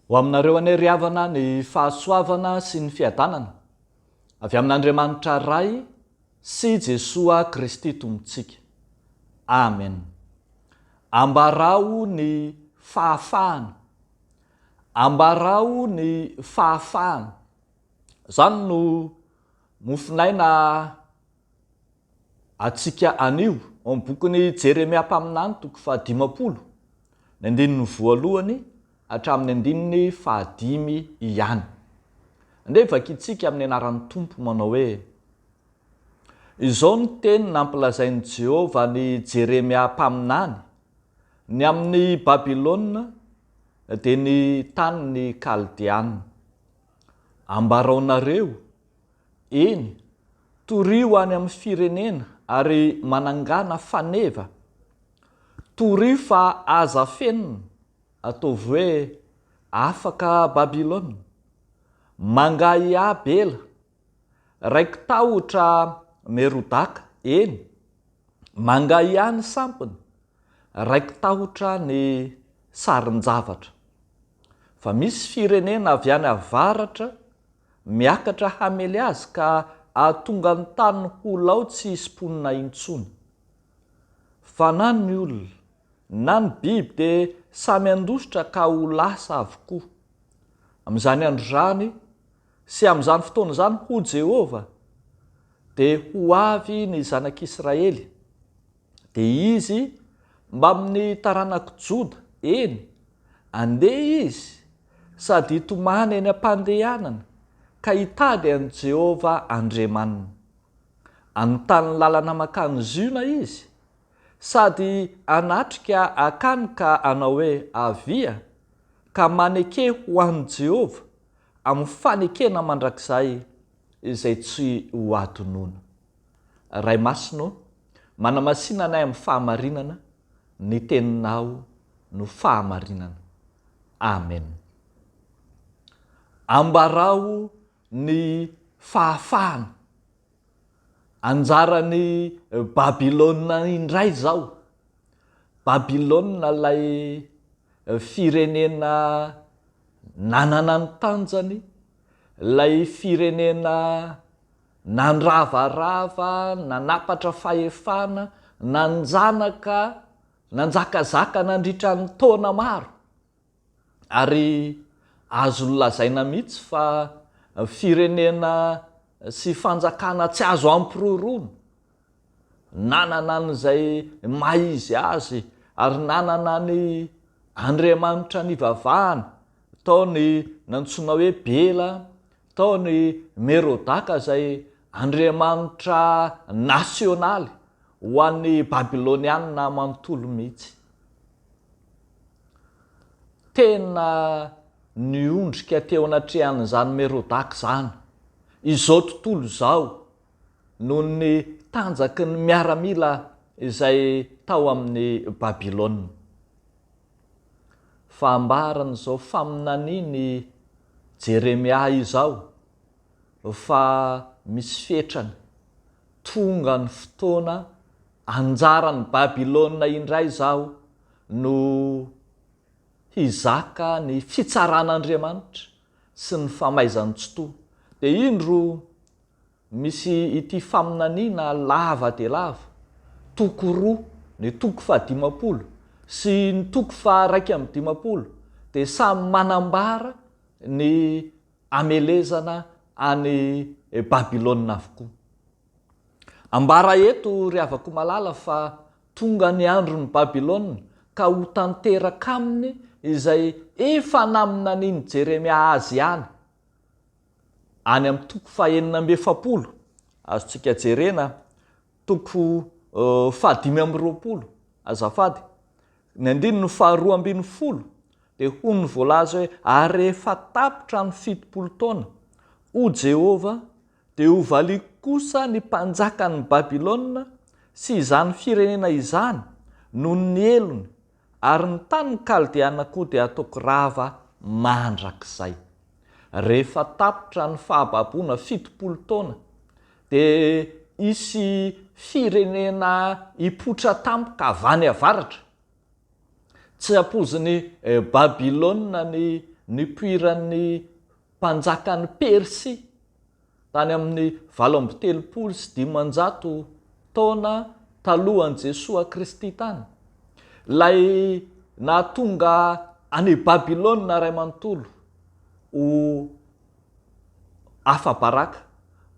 Ho aminareo ane ry havana ny fahasoavana sy ny fiadanana avy amin'Andriamanitra ray sy Jesoa Kristy tombontsika. Amen. Ambarao ny fahafahana. Ambarao ny fahafahana. Zany no mofinaina atsika anio amin'ny bokyny Jeremia mpaminany toko 50 ny andininy voalohany hatramin'ny andininy 5 ihany. Andeha vakitsika amin'ny anaran'ny Tompo manao hoe: izao ny teny nampilazain'i Jehova ny Jeremia mpaminany ny amin'ny Babilôna dia ny tanin'ny Kaldiana. Ambaraonareo, eny, torio any amin'ny firenena ary manangana faneva. Torio fa aza fenina, ataovy hoe afaka Babilôna. Mangahy abela, raiky tahotra Merodaka, eny, mangahy ihany sampiny, raiky tahotra ny sarin-javatra. Fa misy firenena avy any avaratra miakatra hamely azy ka ahatonga ny tany ho laotsy sy mponina intsony. Fa na ny olona na ny biby dia samy andositra ka ho lasa avokoa. Amin'izany andro zany sy amin'izany fotoana zany ho Jehova dia ho avy ny zanak'Israely, dia izy mba amin'ny taranaka Joda, eny, andeha izy sady hitomany eny am-pandehanana ka hitady an' Jehova Andriamanina. Anontany lalana makany Ziona izy sady anatrika akany ka anao hoe avia ka maneke ho an'i Jehova amin'ny fanekena mandrakizay izay tsy ho atonoana. Ray Masino, manamasinanay amin'ny fahamarinana, ny teninao no fahamarinana. Amen. Ambarao ny fahafahana. Anjaran'ny Babilôna indray zao. Babilôna lay firenena nanana ny tanjany, lay firenena nanravarava, nanapatra fahefana, nanjakazaka nandritra ny taona maro. Ary azo lazaina mihitsy fa firenena sy fanjakana tsy azo ampiroroana. Nanana an'izay maizy azy ary nanana ny Andriamanitra nivavahana, tao ny nantsoina hoe Bela, tao ny Merodaka izay Andriamanitra nasionaly ho an'ny Babilôniana manontolo mihitsy. Tena niondrika teo anatrehan'izany Merodaka zany izao tontolo izao noho ny tanjaky ny miaramila izay tao amin'ny Babilôna. Fa ambaran'izao faminaniany Jeremia izao fa misy fetrany, tonga ny fotoana anjaran'ny Babilôna indray zao no hizaka ny fitsaran'Andriamanitra sy ny famaizan-tsotoa. Dia indro misy ity faminaniana lava dia lava, toko 2, ny toko 50 sy ny toko 150, dia samy manambara ny amelezana any Babilôna avokoa. Ambara eto ry havako malala fa tonga ny andron'ny Babilôna ka ho tanteraka aminy izay efa naminaniany Jeremia azy ihany. Any amin'ny toko 470, azontsika jerena, toko 520, azafady, ny andininy 220, dia hoy ny voalaza hoe: ary rehefa tapitra ny 70 taona, o Jehova, dia ho valiko kosa ny mpanjakan'ny Babilôna sy izany firenena izany noho ny elony, ary ny tanin'ny Kaldiana koa dia ataoko rava mandrakizay. Rehefa tapitra ny fahababoana 70 taona, dia isy firenena hipotra tampoka avy any avaratra. Tsy hampoziny Babilôna ny nipoiran'ny mpanjakan'ny Persia tany amin'ny 730 taona talohan'i Jesosy Kristy tany. Lay nahatonga any Babilôna ray manontolo ho afa-baraka,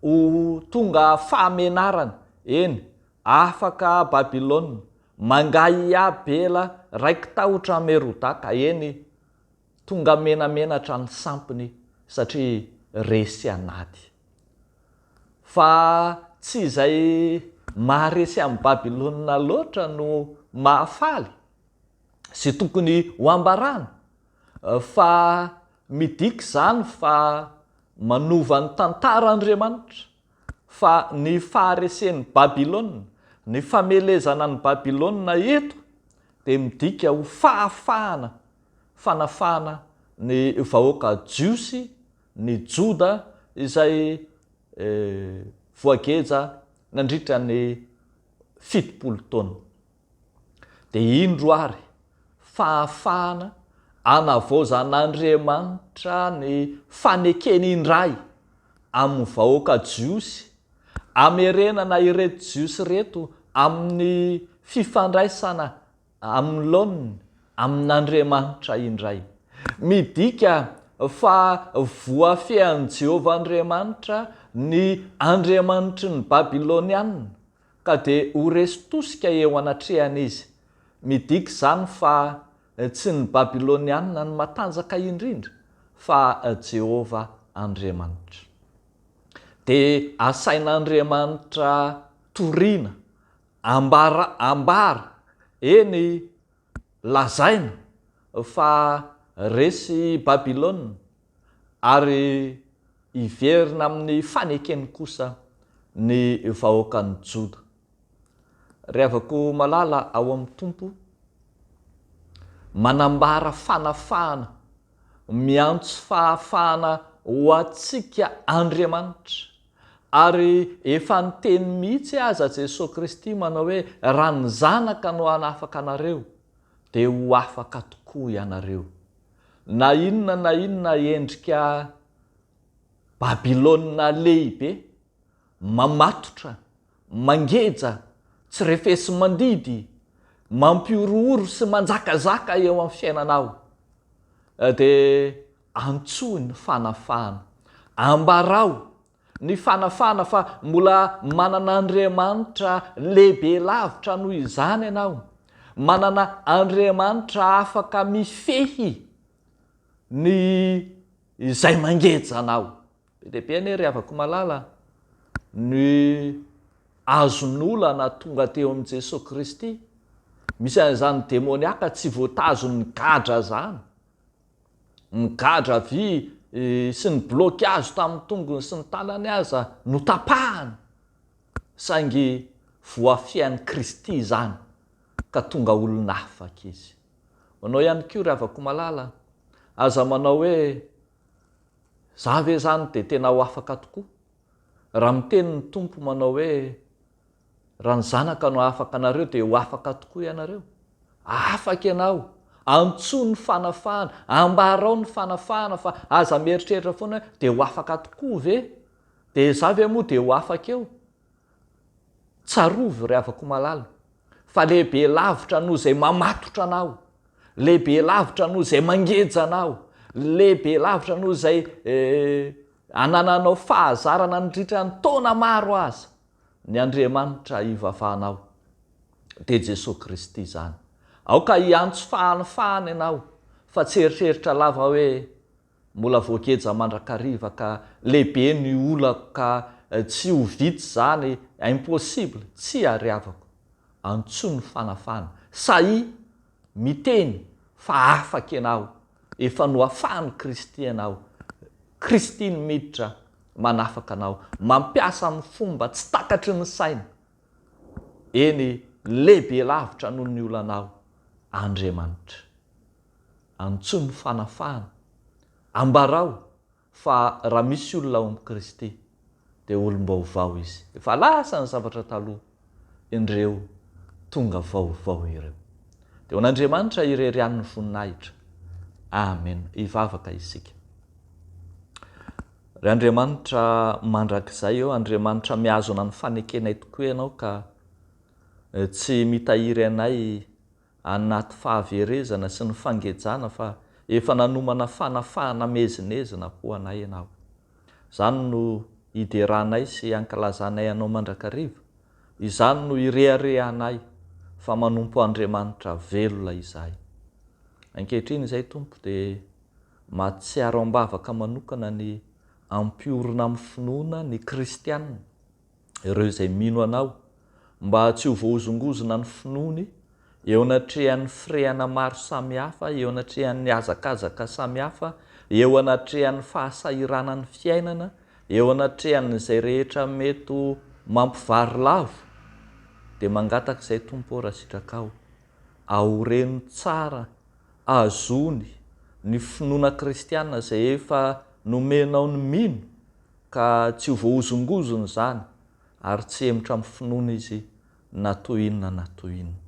ho tonga fahamenarana. Eny, afaka Babilôna mangay Abela raiky tahotra Merodaka. Eny, tonga menamenatra ny sampiny satria resy anaty. Fa tsy izay maharesy amin'ny Babilôna loatra no mahafaly sy tokony ho ambarana, fa midika zany fa manova ny tantaran'Andriamanitra fa ny faharesen'ny Babilôna, ny famelezana ny Babilôna eto dia midika ho fahafahana, fanafahana ny vahoaka jiosy, ny Joda izay voageja nandritra ny 70 taona. Dia indro ary fahafahana anavaozan'Andriamanitra ny fanekeny indray amin'ny vahoaka jiosy, amerenana ireto jiosy reto amin'ny fifandraisana amin'ny laoniny amin'Andriamanitra indray. Midika fa voafehan'i Jehovah Andriamanitra ny Andriamanitry ny Babilôniana ka dia ho resy tosika eo anatrehany izy. Midika zany fa tsy ny Babilôniana ny matanjaka indrindra fa Jehovah Andriamanitra. Dia asain'Andriamanitra toriana, ambara, eny lazaina fa resy Babilôna ary iverina amin'ny fanekeny kosa ny vahoakan'ny Joda. Revako malala ao amin'ny Tompo, manambara fanafahana, miantso fahafahana ho antsika Andriamanitra. Ary efa niteny mihitsy aza Jesosy Kristy manao hoe raha ny zanaka no hanafaka anareo dia ho afaka tokoa ianareo. Na inona endrika Babilôna lehibe, mamatotra, mangeja, tsy refesy mandidy, mampiorooro sy manjakazaka eo amin'ny fiainanao, dia antsoy ny fanafahana, ambarao ny fanafahana fa mbola manana Andriamanitra lehibe lavitra noho izany ianao, manana Andriamanitra afaka mifehy ny izay mangeja anao. Be ny revako malala ny azon'olana tonga teo amin'ny Jesosy Kristy. Misy an'izany demoniaka tsy voatazony gadra zany, ny gadra vy sy ny bloky azo tamin'ny tongony sy ny tanany aza no tapahany, saingy voafian'i Kristy zany ka tonga olona afaka izy. Manao ihany koa revako malala, aza manao hoe za ve zany dia tena ho afaka tokoa? Raha miteny ny Tompo manao hoe raha ny zanaka no afaka anareo dia ho afaka tokoa ianareo. Afaka ianao, antsoa ny fanafahana, ambarao ny fanafahana fa aza mieritreritra foana dia ho afaka tokoa ve? Dia za ve moa dia ho afaka eo? Tsarovy revako malala, fa lehibe lavitra noho izay mamatotra anao, lehibe lavitra noho izay mangeja anao, lehibe lavitra noho izay anananao fahazarana nandritra ny taona maro aza, ny Andriamanitra ivavahanao dia Jesosy Kristy zany. Aoka hiantso fahanafahana ianao, fa tsy eritreritra lava hoe mbola voageja mandrakariva ka lehibe ny olako ka tsy ho vitsy zany, impossible. Tsy ariavako, antsoa ny fanafahana, sahy miteny fa afaka ianao, efa noafahan'i Kristy ianao. Kristy ny miditra manafaka anao, mampiasa amin'ny fomba tsy takatry ny saina. Eny, lehibe lavitra noho ny olanao Andriamanitra. Antsoa ny fanafahana, ambarao fa raha misy olona ao amin'ny Kristy dia olom-baovao izy. Efa lasa ny zavatra taloha, indreo tonga vaovao ireo. Dia ho an'Andriamanitra irery an'ny voninahitra amen. Ivavaka isika. Ry Andriamanitra mandrakizay eo, Andriamanitra miazona ny fanekenay tokoa ianao ka tsy mitahiry anay anaty fahaverezana sy ny fangejana fa efa nanomana fanafahana mezinezina ho anay ianao. Izany no ideranay sy ankalazanay anao mandrakariva. Izany no ireharehanay fa manompo Andriamanitra velona izahay. Ankehitriny izay Tompo dia mahatsiaro am-bavaka manokana ny ampiorina amin'ny finoana ny kristianina, ireo izay mino anao, mba tsy ho voahozongozona ny finoany eo anatrehan'ny firehana maro samihafa, eo anatrehan'ny hazakazaka samihafa, eo anatrehan'ny fahasahiranan'ny fiainana, eo anatrehan'izay rehetra mety mampivary lavo. Dia mangataka izay Tompo raha sitrakao, aoreny tsara, azony ny finoana kristianina izay efa nomenao ny mino ka tsy ho voahozongozona izany ary tsy emotra amin'ny finoana izy na toy inona na toy inona.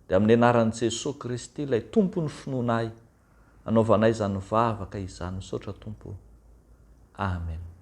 Dia amin'ny anaran'i Jesosy Kristy ilay Tompon'ny finoanay, anaovanay izany vavaka izany, misaotra Tompo. Amen.